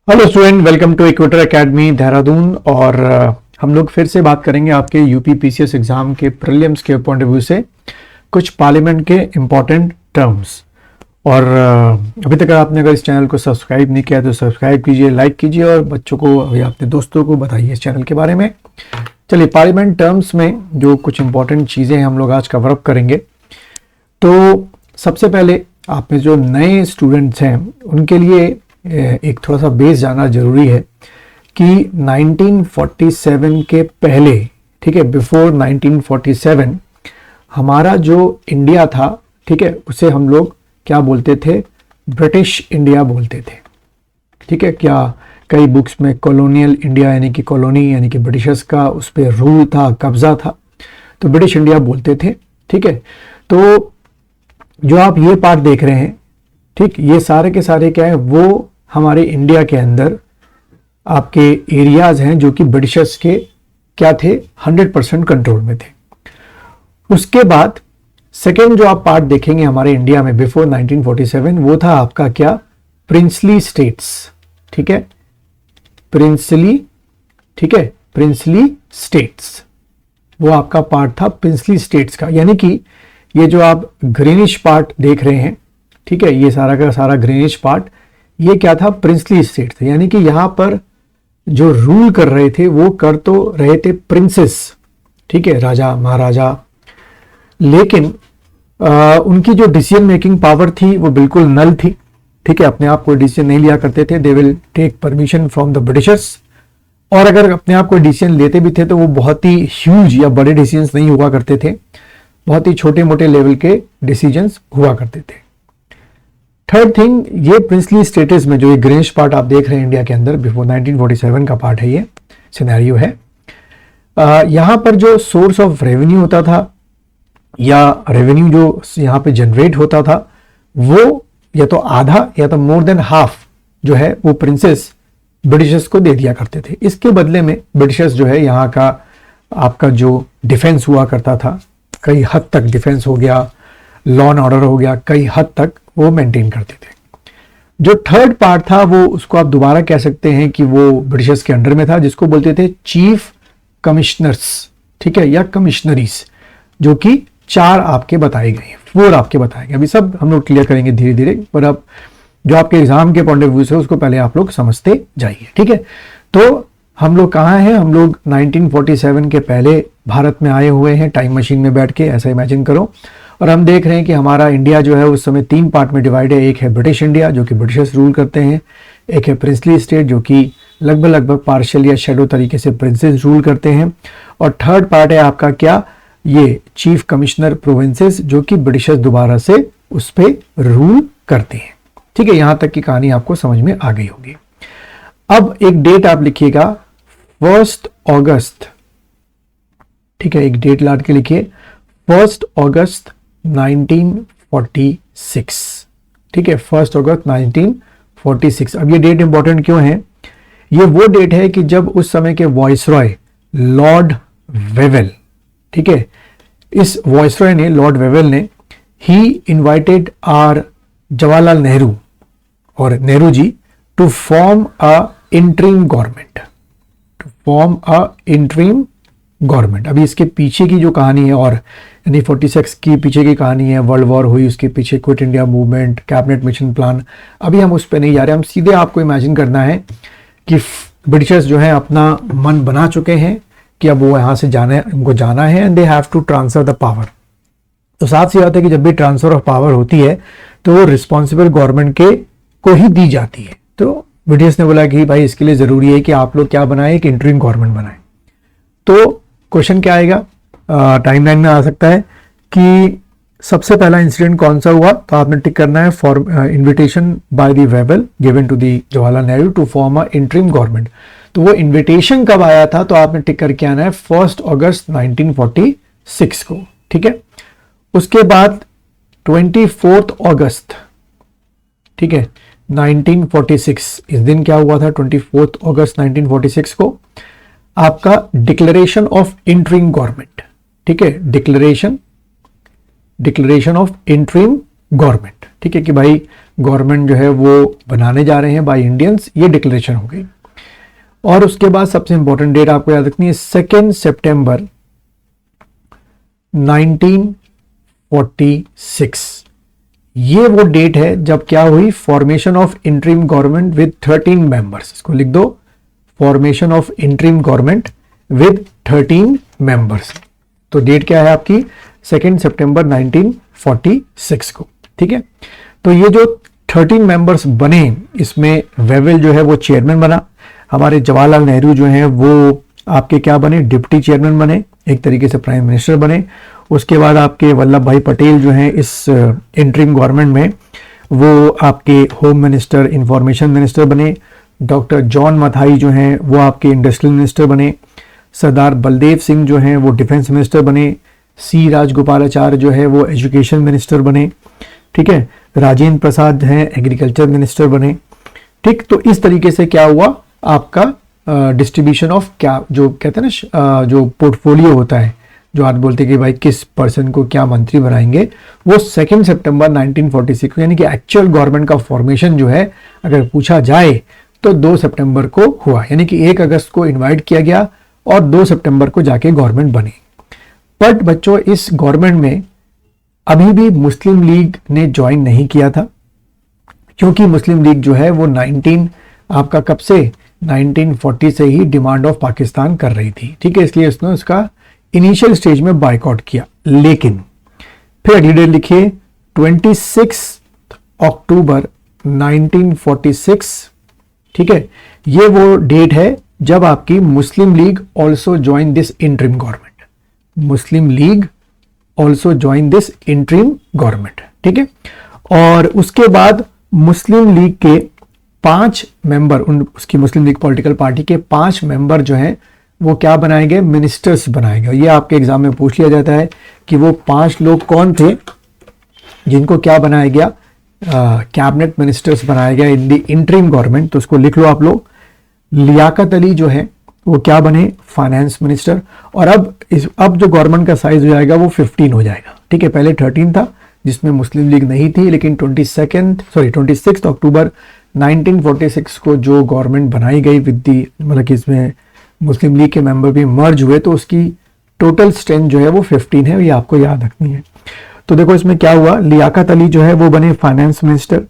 Hello student, welcome to Equator academy Dehradun. और हम लोग फिर से बात करेंगे आपके यूपी पीसीएस एग्जाम के प्रीलिम्स के पॉइंट ऑफ व्यू से कुछ पार्लियामेंट के इम्पॉर्टेंट टर्म्स। और अभी तक आपने अगर इस चैनल को सब्सक्राइब नहीं किया तो सब्सक्राइब कीजिए, लाइक कीजिए और बच्चों को या अपने दोस्तों को बताइए इस चैनल के बारे में। चलिए, पार्लियामेंट टर्म्स में जो कुछ इंपॉर्टेंट चीज़ें हम लोग आज कवर अप करेंगे। तो सबसे पहले आप में जो नए स्टूडेंट्स हैं उनके लिए एक थोड़ा सा बेस जानना जरूरी है कि 1947 के पहले, ठीक है, बिफोर 1947 हमारा जो इंडिया था, ठीक है, उसे हम लोग क्या बोलते थे? ब्रिटिश इंडिया बोलते थे। ठीक है, क्या कई बुक्स में कॉलोनियल इंडिया यानी कि कॉलोनी यानी कि ब्रिटिशर्स का उस पर रूल था, कब्जा था, तो ब्रिटिश इंडिया बोलते थे। ठीक है, तो जो आप ये पार्ट देख रहे हैं, ठीक, ये सारे के सारे क्या है, वो हमारे इंडिया के अंदर आपके एरियाज हैं जो कि ब्रिटिशर्स के क्या थे, 100% कंट्रोल में थे। उसके बाद सेकेंड जो आप पार्ट देखेंगे हमारे इंडिया में बिफोर 1947, वो था आपका क्या, प्रिंसली स्टेट्स। ठीक है, प्रिंसली, ठीक है, प्रिंसली स्टेट्स, वो आपका पार्ट था प्रिंसली स्टेट्स का। यानी कि ये जो आप ग्रीनिश पार्ट देख रहे हैं, ठीक है, ये सारा का सारा ग्रीनिश पार्ट, ये क्या था, प्रिंसली स्टेट थे। यानी कि यहां पर जो रूल कर रहे थे वो कर तो रहे थे प्रिंसेस, ठीक है, राजा महाराजा, लेकिन उनकी जो डिसीजन मेकिंग पावर थी वो बिल्कुल नल थी। ठीक है, अपने आप कोई डिसीजन नहीं लिया करते थे, they will take permission from the Britishers. और अगर अपने आप कोई डिसीजन लेते भी थे तो वो बहुत ही ह्यूज या बड़े डिसीजंस नहीं हुआ करते थे, बहुत ही छोटे मोटे लेवल के डिसीजंस हुआ करते थे। थर्ड थिंग, ये प्रिंसली स्टेटस में जो ये ग्रीनिश पार्ट आप देख रहे हैं इंडिया के अंदर बिफोर 1947 का पार्ट है, ये सिनेरियो है। यहां पर जो सोर्स ऑफ रेवेन्यू होता था या रेवेन्यू जो यहां पे जनरेट होता था वो या तो आधा या तो मोर देन हाफ जो है वो प्रिंसेस ब्रिटिशर्स को दे दिया करते थे। इसके बदले में ब्रिटिशर्स जो है यहाँ का आपका जो डिफेंस हुआ करता था, कई हद तक डिफेंस हो गया, लॉ एंड ऑर्डर हो गया, कई हद तक वो मेंटेन करते थे। जो थर्ड पार्ट था वो उसको आप दोबारा कह सकते हैं कि वो ब्रिटिशर्स के अंडर में था, जिसको बोलते थे चीफ कमिश्नर्स, ठीक है, या कमिश्नरीज, जो कि 4 आपके बताए गए, 4 आपके बताए गए। अभी सब हम लोग क्लियर करेंगे धीरे धीरे, पर अब जो आपके एग्जाम के पॉइंट ऑफ व्यू से उसको पहले आप लोग समझते जाइए। ठीक है, तो हम लोग कहाँ हैं? हम लोग 1947 के पहले भारत में आए हुए हैं टाइम मशीन में बैठ के, ऐसा इमेजिन करो। और हम देख रहे हैं कि हमारा इंडिया जो है उस समय 3 पार्ट में डिवाइड है। एक है ब्रिटिश इंडिया जो कि ब्रिटिशर्स रूल करते हैं, एक है प्रिंसली स्टेट जो कि लगभग पार्शियल या शेडो तरीके से प्रिंसेस रूल करते हैं, और थर्ड पार्ट है आपका क्या, ये चीफ कमिश्नर प्रोविंसेस जो कि ब्रिटिशर्स दोबारा से उस पर रूल करते हैं। ठीक है, यहां तक की कहानी आपको समझ में आ गई होगी। अब एक डेट आप लिखिएगा, 1 अगस्त, ठीक है, एक डेट लाद के लिखिए, 1 अगस्त 1946। ठीक है, 1 अगस्त 1946। अब ये डेट इंपॉर्टेंट क्यों है? ये वो डेट है कि जब उस समय के वॉइसरॉय लॉर्ड वेवेल, ठीक है, इस वॉइसरॉय ने, लॉर्ड वेवेल ने, he invited are Jawaharlal Nehru और Nehru ji to form a interim government, to form a interim government. अभी इसके पीछे की जो कहानी है, और यानी 46 की पीछे की कहानी है, वर्ल्ड वॉर हुई, उसके पीछे quit India movement, cabinet mission plan, अभी हम उस पर नहीं जा रहे। हम सीधे आपको इमेजिन करना है कि ब्रिटिशर्स जो है अपना मन बना चुके हैं कि अब वो यहाँ से जाना है, उनको जाना है, and they have to transfer the power. तो साथ सी बात है कि जब भी ट्रांसफर ऑफ पावर होती है तो वो रिस्पॉन्सिबल गवर्नमेंट के को ही दी जाती है। तो ब्रिटिश ने बोला कि भाई इसके लिए जरूरी है कि आप लोग क्या बनाए, एक इंटरिम गवर्नमेंट बनाए। तो क्वेश्चन क्या आएगा, टाइमलाइन में आ सकता है कि सबसे पहला इंसिडेंट कौन सा हुआ, तो आपने टिक करना है for invitation by the Wavell given to the Jawaharlal Nehru to form a interim government. तो वो इन्विटेशन कब आया था, तो आपने टिक करके आना है 1 अगस्त 1946 को। ठीक है, उसके बाद 24 अगस्त, ठीक है, 1946, इस दिन क्या हुआ था, 24 अगस्त 1946 को आपका डिक्लेरेशन ऑफ इंटरिम गवर्नमेंट। ठीक है, डिक्लेरेशन ऑफ इंटरिम गवर्नमेंट, ठीक है, कि भाई गवर्नमेंट जो है वो बनाने जा रहे हैं बाय इंडियंस, ये डिक्लेरेशन हो गई। और उसके बाद सबसे इंपॉर्टेंट डेट आपको याद रखनी है 2 सितंबर 1946। ये वो डेट है जब क्या हुई, formation of interim government with 13 members. इसको लिख दो, formation of interim government with 13 members. तो डेट क्या है आपकी 2 सितंबर 1946 को, ठीक है। तो ये जो 13 मेंबर्स बने, इसमें वेवेल जो है वो चेयरमैन बना, हमारे जवाहरलाल नेहरू जो हैं वो आपके क्या बने, डिप्टी चेयरमैन बने, एक तरीके से प्राइम मिनिस्टर बने। उसके बाद आपके वल्लभ भाई पटेल जो हैं इस इंटरिम गवर्नमेंट में वो आपके होम मिनिस्टर, इंफॉर्मेशन मिनिस्टर बने। डॉक्टर जॉन मथाई जो हैं वो आपके इंडस्ट्रियल मिनिस्टर बने। सरदार बलदेव सिंह जो हैं वो डिफेंस मिनिस्टर बने। सी राजगोपालाचार्य जो है वो एजुकेशन मिनिस्टर बने, ठीक है। राजेंद्र प्रसाद हैं एग्रीकल्चर मिनिस्टर बने, ठीक। तो इस तरीके से क्या हुआ आपका डिस्ट्रीब्यूशन ऑफ क्या, जो कहते हैं ना जो पोर्टफोलियो होता है, जो आज बोलते हैं कि भाई किस पर्सन को क्या मंत्री बनाएंगे, वो 2 सितंबर 1946 यानी कि एक्चुअल गवर्नमेंट का फॉर्मेशन जो है अगर पूछा जाए तो 2 सितंबर को हुआ, यानी कि 1 अगस्त को इनवाइट किया गया और 2 सितंबर को जाके गवर्नमेंट बनी। बट बच्चों इस गवर्नमेंट में अभी भी मुस्लिम लीग ने ज्वाइन नहीं किया था, क्योंकि मुस्लिम लीग जो है वो आपका कब से 1940 से ही डिमांड ऑफ पाकिस्तान कर रही थी, ठीक है। इसलिए उसने उसका इनिशियल स्टेज में बायकॉट किया। लेकिन फिर अगली डेट लिखिए 26 अक्टूबर 1946, ठीक है। ये वो डेट है जब आपकी Muslim League also join this interim government, Muslim League also join this interim government, ठीक है। और उसके बाद मुस्लिम लीग के 5 मेंबर, उसकी मुस्लिम लीग पॉलिटिकल पार्टी के 5 मेंबर जो हैं वो क्या बनाए गए, मिनिस्टर्स बनाए गए। ये आपके एग्जाम में पूछ लिया जाता है कि वो 5 लोग कौन थे जिनको क्या बनाया गया, कैबिनेट मिनिस्टर्स बनाया गया इन द इंटरिम गवर्नमेंट। तो उसको लिख लो आप लोग। लियाकत अली जो है वो क्या बने, फाइनेंस मिनिस्टर। और अब जो गवर्नमेंट का साइज हो जाएगा वो 15 हो जाएगा, ठीक है। पहले 13 था जिसमें मुस्लिम लीग नहीं थी, लेकिन 26 अक्टूबर 1946 को जो गवर्नमेंट बनाई गई विद दी, मतलब कि इसमें मुस्लिम लीग के मेंबर भी मर्ज हुए, तो उसकी टोटल स्ट्रेंथ जो है वो 15 है, ये आपको याद रखनी है। तो देखो इसमें क्या हुआ, लियाकत अली जो है वो बने फाइनेंस मिनिस्टर।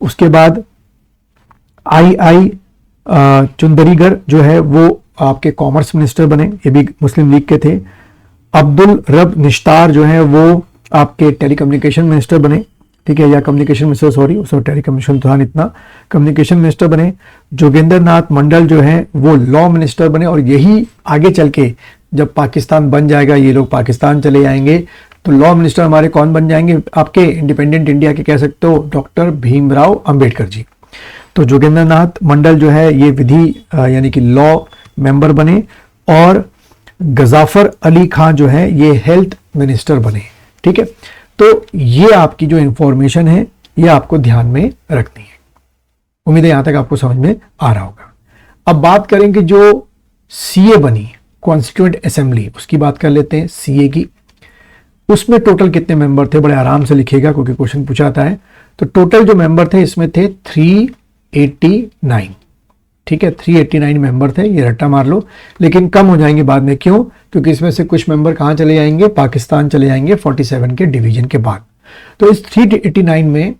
उसके बाद आई चुंदरीगर जो है वो आपके कॉमर्स मिनिस्टर बने, ये भी मुस्लिम लीग के थे। अब्दुल रब निश्तार जो है वो आपके टेलीकम्युनिकेशन मिनिस्टर बने, ठीक है, या कम्युनिकेशन मिनिस्टर, सॉरी उसमें टेलीकम्युनिकेशन था इतना, कम्युनिकेशन मिनिस्टर बने। जोगेंद्र नाथ मंडल जो है वो लॉ मिनिस्टर बने। और यही आगे चल के जब पाकिस्तान बन जाएगा, ये लोग पाकिस्तान चले जाएंगे, तो लॉ मिनिस्टर हमारे कौन बन जाएंगे, आपके इंडिपेंडेंट इंडिया के कह सकते हो डॉक्टर भीमराव अंबेडकर जी। तो जोगेंद्र नाथ मंडल जो है ये विधि यानी कि लॉ मेंबर बने। और गजाफर अली खान जो है ये हेल्थ मिनिस्टर बने, ठीक है। तो ये आपकी जो इंफॉर्मेशन है ये आपको ध्यान में रखनी है। उम्मीद है यहां तक आपको समझ में आ रहा होगा। अब बात करेंगे जो सीए बनी, कॉन्स्टिट्यूएंट असेंबली, उसकी बात कर लेते हैं सीए की। उसमें टोटल कितने मेंबर थे, बड़े आराम से लिखिएगा क्योंकि क्वेश्चन पूछा जाता है। तो टोटल जो मेंबर थे इसमें थे 389, ठीक है, 389 मेंबर थे, ये रट्टा मार लो। लेकिन कम हो जाएंगे बाद में, क्यों, क्योंकि इसमें से कुछ मेंबर कहां चले जाएंगे, पाकिस्तान चले जाएंगे 47 के डिवीजन के बाद। तो इस 389 में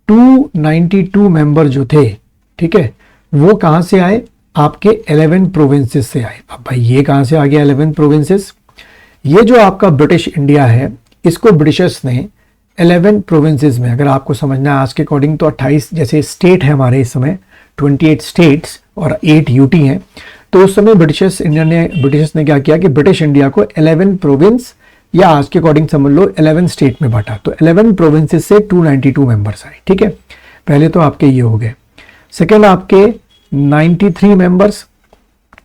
292 मेंबर जो थे, ठीक है, वो कहां से आए, आपके 11 प्रोविंसेस से आए। अब भाई ये कहां से आ गया 11 प्रोविंसेस, ये जो आपका ब्रिटिश इंडिया है इसको ब्रिटिशर्स ने 11 प्रोविंसेस में, अगर आपको समझना है आज के अकॉर्डिंग तो 28 जैसे स्टेट है हमारे इस समय, 28 स्टेट्स और 8 यूटी हैं। तो उस समय ब्रिटिशर्स ने क्या किया कि ब्रिटिश इंडिया को 11 प्रोविंस या आज के अकॉर्डिंग समझ लो 11 स्टेट में बांटा। तो 11 प्रोविंसेस से 292 मेंबर्स आए, ठीक है। पहले तो आपके ये हो गए। सेकेंड आपके 93 मेंबर्स,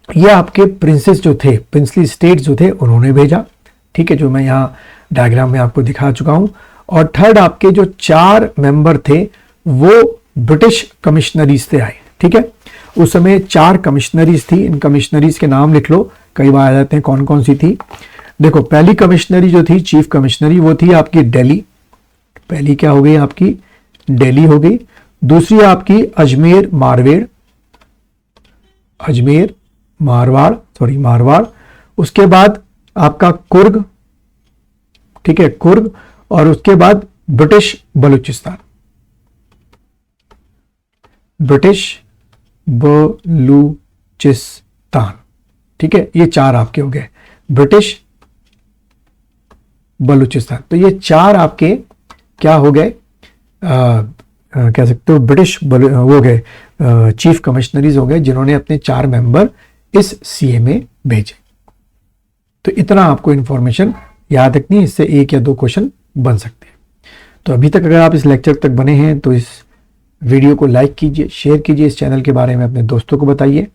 ये आपके प्रिंसेस जो थे, प्रिंसली स्टेट जो थे उन्होंने भेजा, ठीक है, जो मैं यहाँ डायग्राम में आपको दिखा चुका हूं। और थर्ड आपके जो 4 मेंबर थे वो ब्रिटिश कमिश्नरीज से आए, ठीक है। उस समय 4 कमिश्नरीज थी, इन कमिश्नरीज के नाम लिख लो, कई बार आ जाते हैं कौन कौन सी थी। देखो पहली कमिश्नरी जो थी, चीफ कमिश्नरी, वो थी आपकी दिल्ली, पहली क्या हो गई आपकी, दिल्ली हो गई। दूसरी आपकी अजमेर मारवाड़। उसके बाद आपका कुर्ग, ठीक है, कुर्ग। और उसके बाद ब्रिटिश बलूचिस्तान, ठीक है, ये 4 आपके हो गए, ब्रिटिश बलूचिस्तान। तो ये 4 आपके क्या हो गए, कह सकते हो ब्रिटिश हो गए, चीफ कमिश्नरीज हो गए, जिन्होंने अपने 4 मेंबर इस सीए में भेजे। तो इतना आपको इंफॉर्मेशन याद रखनी है, इससे 1 या 2 क्वेश्चन बन सकते हैं। तो अभी तक अगर आप इस लेक्चर तक बने हैं तो इस वीडियो को लाइक कीजिए, शेयर कीजिए, इस चैनल के बारे में अपने दोस्तों को बताइए।